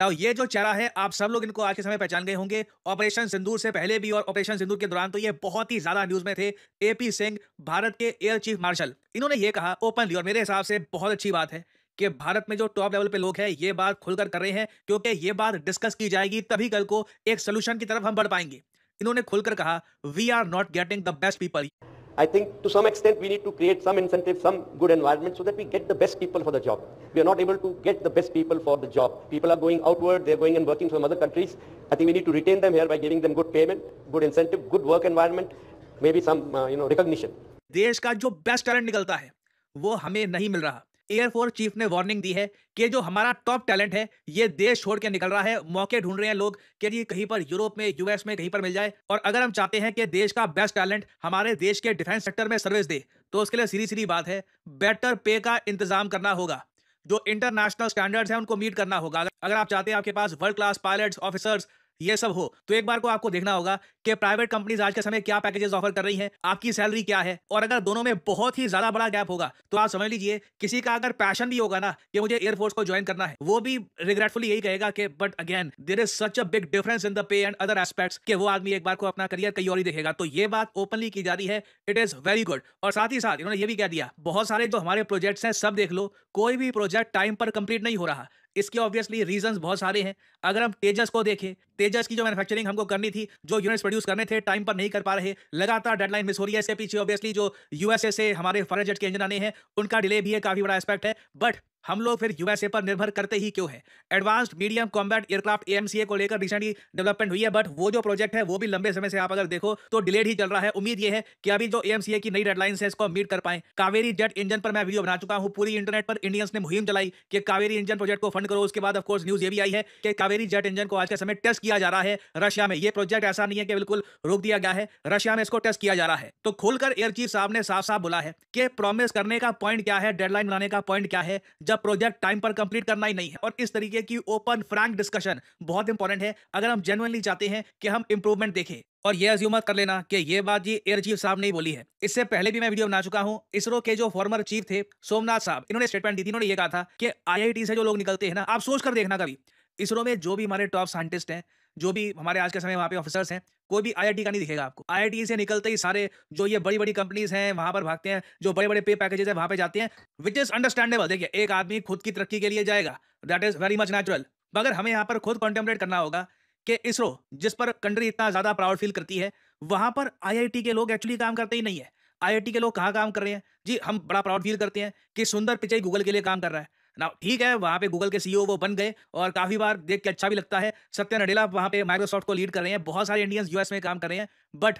now, ये जो चेहरा है आप सब लोग इनको आज के समय पहचान गए होंगे। ऑपरेशन सिंदूर से पहले भी और ऑपरेशन सिंदूर के दौरान तो ये बहुत ही ज्यादा न्यूज में थे। एपी सिंह, भारत के एयर चीफ मार्शल, इन्होंने ये कहा ओपनली, और मेरे हिसाब से बहुत अच्छी बात है कि भारत में जो टॉप लेवल पे लोग हैं ये बात खुलकर कर रहे हैं, क्योंकि ये बात डिस्कस की जाएगी तभी कल को एक सोल्यूशन की तरफ हम बढ़ पाएंगे। इन्होंने खुलकर कहा we are not getting the best people. I think to some extent we need to create some incentive, some good environment so that we get the best people for the job. We are not able to get the best people for the job. People are going outward, they're going and working from other countries. I think we need to retain them here by giving them good payment, good incentive, good work environment, maybe some recognition. देश का जो best talent निकलता है वो हमें नहीं मिल रहा। Air force chief ने वार्निंग दी है कि जो हमारा टॉप टैलेंट है ये देश छोड़ के निकल रहा है। मौके ढूंढ रहे हैं लोग कि जी कहीं पर यूरोप में, यूएस में कहीं पर मिल जाए। और अगर हम चाहते हैं कि देश का बेस्ट टैलेंट हमारे देश के डिफेंस सेक्टर में सर्विस दे, तो उसके लिए सीधी सीधी बात है, बेटर पे का इंतजाम करना होगा। जो इंटरनेशनल स्टैंडर्ड्स हैं उनको मीट करना होगा। अगर आप चाहते हैं आपके पास वर्ल्ड क्लास पायलट्स, ऑफिसर्स ये सब हो, तो एक बार को आपको देखना होगा कि प्राइवेट कंपनीज आज के समय क्या पैकेजेस ऑफर कर रही हैं, आपकी सैलरी क्या है। और अगर दोनों में बहुत ही ज्यादा बड़ा गैप होगा तो आप समझ लीजिए किसी का अगर पैशन भी होगा ना कि मुझे एयरफोर्स को ज्वाइन करना है, वो भी रिग्रेटफुली यही कहेगा कि but again there is such a big difference in the pay and other aspects कि वो आदमी एक बार को अपना करियर कहीं और ही देखेगा। तो ये बात ओपनली की जा रही है, इट इज वेरी गुड। और साथ ही साथ इन्होंने ये भी कह दिया, बहुत सारे जो हमारे प्रोजेक्ट्स हैं सब देख लो, कोई भी प्रोजेक्ट टाइम पर कंप्लीट नहीं हो रहा। इसके ऑब्वियसली रीजंस बहुत सारे हैं। अगर हम तेजस को देखें, तेजस की जो मैन्युफैक्चरिंग हमको करनी थी, जो यूनिट्स प्रोड्यूस करने थे, टाइम पर नहीं कर पा रहे, लगातार डेडलाइन मिस हो रही है। इसके पीछे ऑब्वियसली जो यूएसए से हमारे फाइटर जेट के इंजन आने हैं उनका डिले भी है, काफी बड़ा एस्पेक्ट है। बट हम लोग फिर यूएसए पर निर्भर करते ही क्यों है? Advanced medium combat aircraft AMCA को लेकर रिसेंटली डेवलपमेंट हुई है, बट वो जो प्रोजेक्ट है वो भी लंबे समय से आप अगर देखो तो डिलेड ही चल रहा है। उम्मीद ये है कि अभी जो एएमसीए की नई डेडलाइन है इसको मीट कर पाए। कावेरी जेट इंजन पर मैं वीडियो बना चुका हूं, पूरी इंटरनेट पर इंडियंस ने मुहिम चलाई कि कावेरी इंजन प्रोजेक्ट को फंड करो। उसके बाद ऑफ कोर्स न्यूज ये भी आई है कि कावेरी जेट इंजन को आज के समय टेस्ट किया जा रहा है रशिया में। ये प्रोजेक्ट ऐसा नहीं है कि बिल्कुल रोक दिया गया है, रशिया में इसको टेस्ट किया जा रहा है। तो खुलकर एयर चीफ साहब ने साफ साफ बोला है कि प्रॉमिस करने का पॉइंट क्या है, डेडलाइन बनाने का पॉइंट क्या है, जब प्रोजेक्ट टाइम पर कंप्लीट करना ही नहीं है। और इस तरीके की ओपन फ्रैंक डिस्कशन बहुत इंपॉर्टेंट है अगर हम जेन्युइनली चाहते हैं कि हम इंप्रूवमेंट देखें। और ये अज्यूम मत कर लेना कि ये बात जी एयर चीफ साहब ने ही बोली है, इससे पहले भी मैं वीडियो बना चुका हूं। इसरो के जो फॉर्मर चीफ थे सोमनाथ साहब, इन्होंने स्टेटमेंट दी थी। इन्होंने ये कहा था कि आईआईटी से जो लोग निकलते हैं ना, आप सोच कर देखना कभी, इसरो में जो भी हमारे टॉप साइंटिस्ट हैं, जो भी हमारे आज के समय वहां पे ऑफिसर्स हैं, कोई भी आईआईटी का नहीं दिखेगा आपको। आईआईटी से निकलते ही सारे जो ये बड़ी बड़ी कंपनीज हैं वहां पर भागते हैं, जो बड़े बड़े पे पैकेजेस है वहां पे जाते हैं, विच इज अंडरस्टैंडेबल। देखिए एक आदमी खुद की तरक्की के लिए जाएगा, that is very much natural. मगर हमें यहाँ पर खुद कॉन्टेम्पलेट करना होगा कि इसरो जिस पर कंट्री इतना ज्यादा प्राउड फील करती है, वहां पर आईआईटी के लोग एक्चुअली काम करते ही नहीं है। आईआईटी के लोग कहाँ काम कर रहे हैं जी? हम बड़ा प्राउड फील करते हैं कि सुंदर पिचई गूगल के लिए काम कर रहा है ना। ठीक है, वहां पे गूगल के सीईओ वो बन गए और काफी बार देख के अच्छा भी लगता है। सत्या नडेला वहां पे माइक्रोसॉफ्ट को लीड कर रहे हैं, बहुत सारे इंडियंस यूएस में काम कर रहे हैं। बट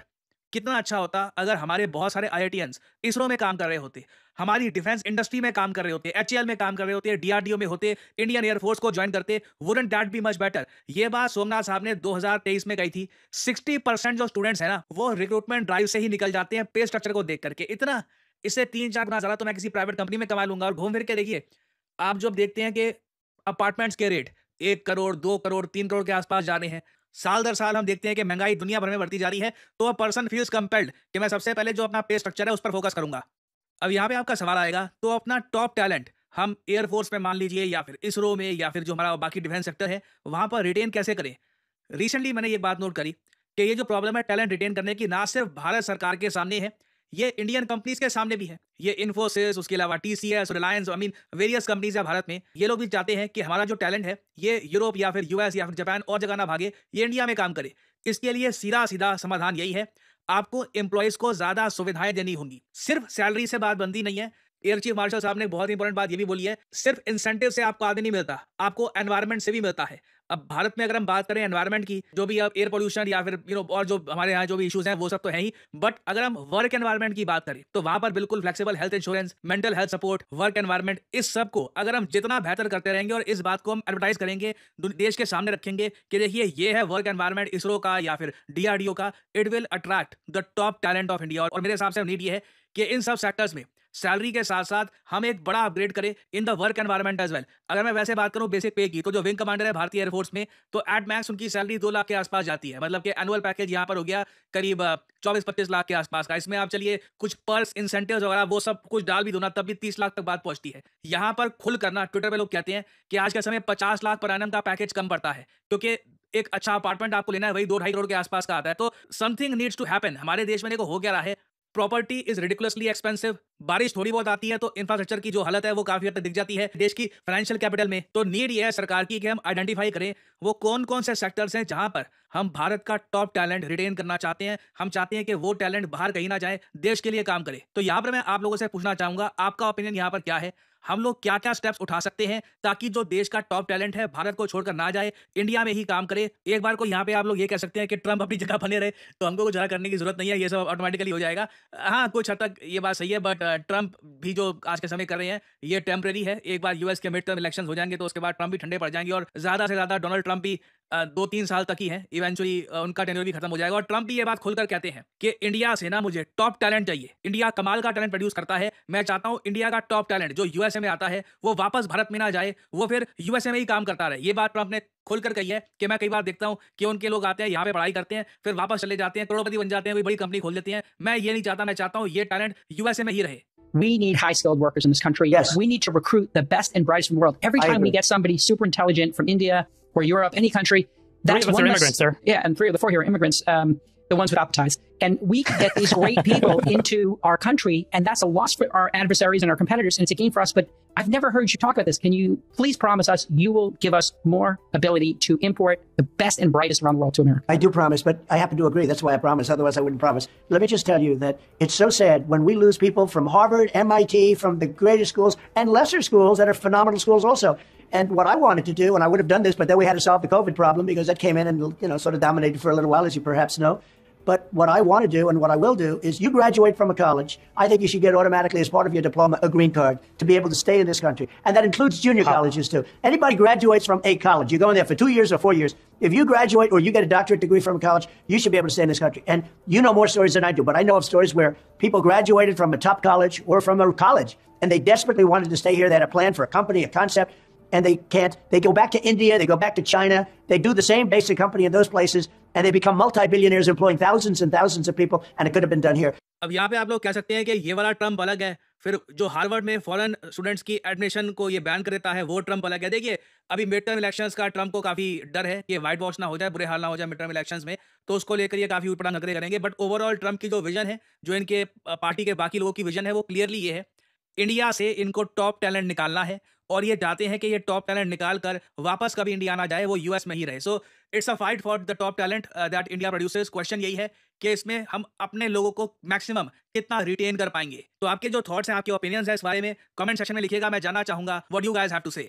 कितना अच्छा होता अगर हमारे बहुत सारे आईआईटीएंस इसरो में काम कर रहे होते, हमारी डिफेंस इंडस्ट्री में काम कर रहे होते, एचएएल में काम कर रहे होते, डीआरडीओ में होते, इंडियन एयरफोर्स को ज्वाइन करते। Wouldn't that be much better? ये बात सोमनाथ साहब ने 2023 में कही थी। 60% जो स्टूडेंट्स है ना वो रिक्रूटमेंट ड्राइव से ही निकल जाते हैं पे स्ट्रक्चर को देख करके। इतना, इससे 3-4 गुना ज्यादा तो मैं किसी प्राइवेट कंपनी में कमा लूंगा। और घूम फिर के देखिए, आप जब देखते हैं कि अपार्टमेंट्स के रेट 1 करोड़, 2 करोड़, 3 करोड़ के आसपास जा रहे हैं, साल दर साल हम देखते हैं कि महंगाई दुनिया भर में बढ़ती जा रही है, तो अ पर्सन फील्स कंपेल्ड कि मैं सबसे पहले जो अपना पे स्ट्रक्चर है उस पर फोकस करूंगा। अब यहाँ पे आपका सवाल आएगा, तो अपना टॉप टैलेंट हम एयरफोर्स में मान लीजिए या फिर इसरो में या फिर जो हमारा बाकी डिफेंस सेक्टर है वहां पर रिटेन कैसे करें? रिसेंटली मैंने ये बात नोट करी कि ये जो प्रॉब्लम है टैलेंट रिटेन करने की, ना सिर्फ भारत सरकार के सामने है, ये इंडियन कंपनीज के सामने भी है। ये इन्फोसिस, उसके अलावा TCS, Reliance, I mean various companies है भारत में, ये लोग भी चाहते हैं कि हमारा जो टैलेंट है ये यूरोप या फिर यूएस या फिर जापान और जगह ना भागे, ये इंडिया में काम करे। इसके लिए सीधा सीधा समाधान यही है, आपको एम्प्लॉयज को ज्यादा सुविधाएं देनी होंगी। सिर्फ सैलरी से बात बनती नहीं है। एयर चीफ मार्शल साहब ने बहुत इंपॉर्टेंट बात ये भी बोली है, सिर्फ इंसेंटिव से आपको आदमी नहीं मिलता, आपको एनवायरनमेंट से भी मिलता है। अब भारत में अगर हम बात करें एनवायरनमेंट की, जो भी अब एयर पोल्यूशन या फिर और जो हमारे यहाँ जो भी इश्यूज हैं वो सब तो है ही, बट अगर हम वर्क एनवायरनमेंट की बात करें तो वहां पर बिल्कुल flexible health insurance, mental health support, work environment, इस सब को अगर हम जितना बेहतर करते रहेंगे और इस बात को हम एडवर्टाइज करेंगे, देश के सामने रखेंगे कि देखिए ये है वर्क एनवायरनमेंट इसरो का या फिर डीआरडीओ का, it will attract the top talent of India. और मेरे हिसाब से नीड ये है कि इन सब सेक्टर्स में सैलरी के साथ-साथ हम एक बड़ा अपग्रेड करें in the work environment as well. अगर मैं वैसे बात करूँ बेसिक पे की, तो जो विंग कमांडर है भारतीय एयरफोर्स में, तो एट मैक्स उनकी सैलरी 2 लाख के आसपास जाती है। मतलब कि एनुअल पैकेज यहाँ पर हो गया करीब 24-25 लाख के आसपास का। इसमें आप चलिए कुछ पर्क्स, इंसेंटिव्स वगैरह वो सब कुछ डाल भी दो ना, तब भी 30 लाख तक बात पहुँचती है। यहाँ पर खुल कर ना ट्विटर पे लोग कहते हैं कि आज के समय 50 लाख पर एनम का पैकेज कम पड़ता है, क्योंकि एक अच्छा अपार्टमेंट आपको लेना है वही 2 ढाई करोड़ के आसपास का आता है। तो समथिंग नीड्स टू हैपन। हमारे देश में देखो हो क्या रहा है, प्रॉपर्टी इज रिडिकुलसली एक्सपेंसिव। बारिश थोड़ी बहुत आती है तो इंफ्रास्ट्रक्चर की जो हालत है वो काफी हद तक दिख जाती है देश की फाइनेंशियल कैपिटल में। तो नीड ये है सरकार की कि हम आइडेंटिफाई करें वो कौन कौन से सेक्टर्स हैं जहां पर हम भारत का टॉप टैलेंट रिटेन करना चाहते हैं। हम चाहते हैं कि वो टैलेंट बाहर कहीं ना जाए, देश के लिए काम करे। तो यहाँ पर मैं आप लोगों से पूछना चाहूंगा, आपका ओपिनियन यहाँ पर क्या है? हम लोग क्या क्या स्टेप्स उठा सकते हैं ताकि जो देश का टॉप टैलेंट है भारत को छोड़कर ना जाए, इंडिया में ही काम करे? एक बार को यहाँ पे आप लोग ये कह सकते हैं कि ट्रंप अपनी जगह बने रहे, तो हमको कुछ ज़्यादा करने की जरूरत नहीं है, ये सब ऑटोमेटिकली हो जाएगा। हाँ, कुछ हद तक ये बात सही है, बट ट्रंप भी जो आज के समय कर रहे हैं ये टेम्परेरी है। एक बार यूएस के मिड टर्म इलेक्शन हो जाएंगे तो उसके बाद ट्रंप भी ठंडे पड़ जाएंगे और ज्यादा से ज्यादा डोनाल्ड ट्रंप भी 2-3 साल तक ही है, इवेंचुअली उनका टेन्योर भी खत्म हो जाएगा। और ट्रंप भी ये बात खुलकर कहते हैं कि इंडिया से ना मुझे टॉप टैलेंट चाहिए। इंडिया कमाल का टैलेंट प्रोड्यूस करता है, मैं चाहता हूं इंडिया का टॉप टैलेंट जो यूएसए में आता है वो वापस भारत में ना जाए, वो फिर यूएसए में ही काम करता रहे। ये बात ट्रंप ने खुलकर कही है कि मैं कई बार देखता हूं कि उनके लोग आते हैं यहाँ पे पढ़ाई करते हैं, फिर वापस चले जाते हैं, करोड़पति बन जाते हैं, कोई बड़ी कंपनी खोल देते हैं। मैं ये नहीं चाहता, मैं चाहता हूँ ये टैलेंट यूएसए में ही रहे। We need high-skilled workers in this country. Yes. We need to recruit the best and brightest from the world. Every I time we agree. get somebody super intelligent from India or Europe, any country, that's Three of us one are less- immigrants, sir. Yeah, and 3 of the 4 here are immigrants, the ones with appetites. And we can get these great people into our country, and that's a loss for our adversaries and our competitors, and it's a gain for us. But I've never heard you talk about this. Can you please promise us you will give us more ability to import the best and brightest around the world to America? I do promise, but I happen to agree. That's why I promise. Otherwise, I wouldn't promise. Let me just tell you that it's so sad when we lose people from Harvard, MIT, from the greatest schools, and lesser schools that are phenomenal schools also. And what I wanted to do, and I would have done this, but then we had to solve the COVID problem because that came in and sort of dominated for a little while, as you perhaps know. But what I want to do and what I will do is you graduate from a college, I think you should get automatically as part of your diploma a green card to be able to stay in this country. And that includes junior colleges too. Anybody graduates from a college, you go in there for 2 years or 4 years. If you graduate or you get a doctorate degree from a college, you should be able to stay in this country. And you know more stories than I do, but I know of stories where people graduated from a top college or from a college and they desperately wanted to stay here. They had a plan for a company, a concept, and they can't. They go back to India, they go back to China, they do the same basic company in those places, and they become multi-billionaires employing thousands and thousands of people, and it could have been done here. अब यहाँ पे आप लोग कह सकते हैं कि ये वाला ट्रम्प अलग है, फिर जो हार्वर्ड में फॉरेन स्टूडेंट्स की एडमिशन को ये बैन कर देता है वो ट्रम्प अलग है। देखिए अभी मिड टर्म इलेक्शंस का ट्रम्प को काफी डर है कि वाइट वॉश ना हो जाए, बुरे हाल ना हो जाए मिड टर्म इलेक्शंस में, तो उसको लेकर ये काफी ऊपड़ा नखरे करेंगे। बट ओवरऑल ट्रम्प की जो विजन है, जो इनके पार्टी के बाकी लोगों की विजन है, वो क्लियरली ये है, इंडिया से इनको टॉप टैलेंट निकालना है और ये चाहते हैं कि ये टॉप टैलेंट निकाल कर वापस कभी इंडिया ना जाए, वो यूएस में ही रहे। So it's a fight for the top talent that India produces. Question यही है कि इसमें हम अपने लोगों को मैक्सिमम कितना रिटेन कर पाएंगे। तो आपके जो थॉट्स हैं, आपके ओपिनियंस हैं इस बारे में कमेंट सेक्शन में लिखिएगा, मैं जानना चाहूंगा what you guys have to से।